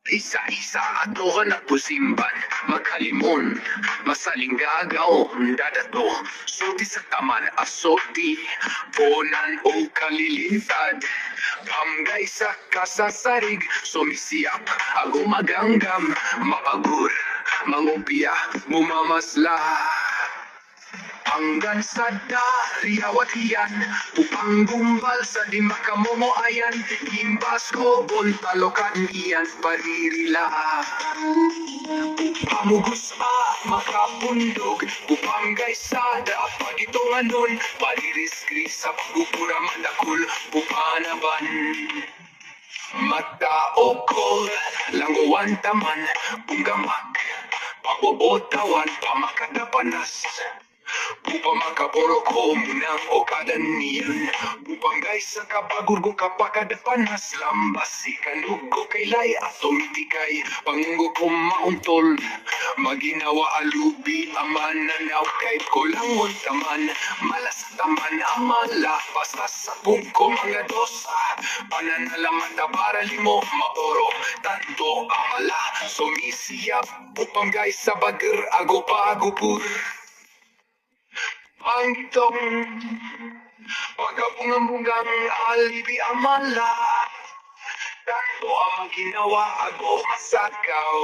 Isa-isa ato na pusimban, maghalimon, masalinggagaw, dadato, suti sa taman, asoti, bonan o kalilitad, pamgay sa kasasarig, sumisiyap, agumaganggam, mapagur, mangupya, mumamasla. Hanggang sa dariyawat iyan, upang gumbal sa di makamomo ayan, imbas ko buntalokan iyan paririla. Pamugos makapundog, upang gaysada pagitungan nun, pariris-kris sa pagupura mandakul, pupanaban. Mataokol, langguan taman, punggamak, pabubotawan, pamakadapanas. Upang makaporo ko munang okadan niyan, upang guys sa kapagurgo kapakadapanas, lambas ikanug ko kaylay at tumitikay, pangunggo ko mauntol, maginawa alubi aman nanaw kay kulangon taman, malas taman amala, basta sa pungko mga dosa, pananalamata para limo maoro, tanto amala, sumisiyap, upang guys sa bager ago pagupur. Pangitong pagkapungang-bungang alibi amala, tanto ang ginawa ako masakaw.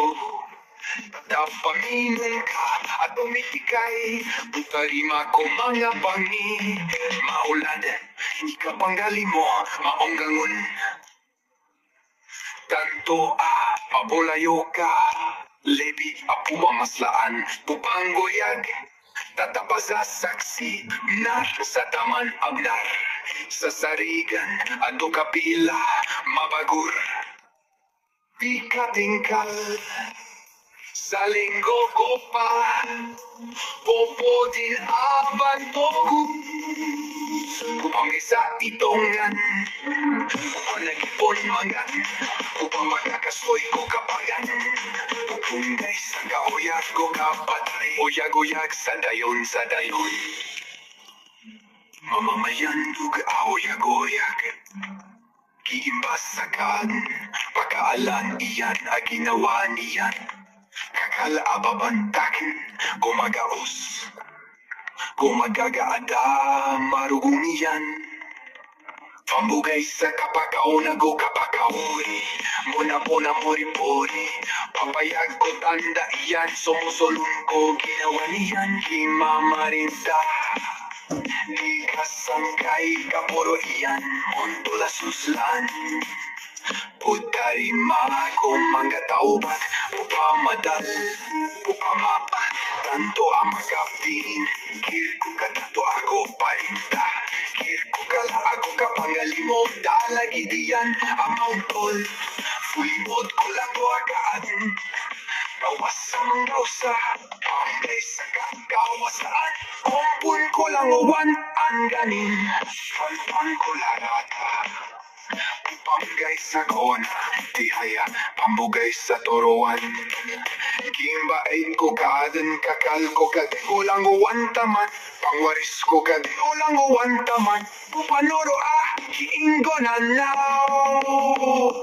Tatapaminong ka at tumitikay, butarima ko mga bangi, maulad, hindi ka panggali mo, maonggangon. Tanto pabulayo ka, lebi apumamaslaan, pupanggoyag. Tatapasa saksi, nar sa taman abnar, sa sarigan, ato kapila, mabagur. Pikatingkal, sa linggo ko pa, popo din aban togu. Upang isa itongan, upang nag-ipon mangan, upang magkakasoy ko kapagan. Upang guys sa kauyag ko kapatay, uyag-uyag sa dayon sa dayon. Mamamayan dug uyag-uyag, kiimbas sa kan, pagkaalan iyan a ginawa niyan. Kakalababantakin, gumagaos, gumagagaada, marugong iyan. Pambugay sa kapakaw na go kapakauri, muna po na mori-pori, papayag ko tanda iyan, sumusulong ko ginawa niyan, kimamarinda. Di kasangkay kapuro iyan, montula suslan. Putarima ko mga taubat, pupamadal, pupamapa, tanto ang magapin, kirko ka tanto ako parinta, kirko ka ako kapangalimo, dalagi diyan, amauntol, fulimod ko lang ko agaan, kawasan ng rosa, pangay sa kakawasaan, kumpul ko lang uwan, ang ganin, panpan ko larata. Pambugay sa kona, tihaya, pambugay sa turuan. Kimbain ko kadan kakal ko kadi ulang uwan taman. Pangwaris ko kadi ulang uwan taman. Pupanuro kiinggo na now.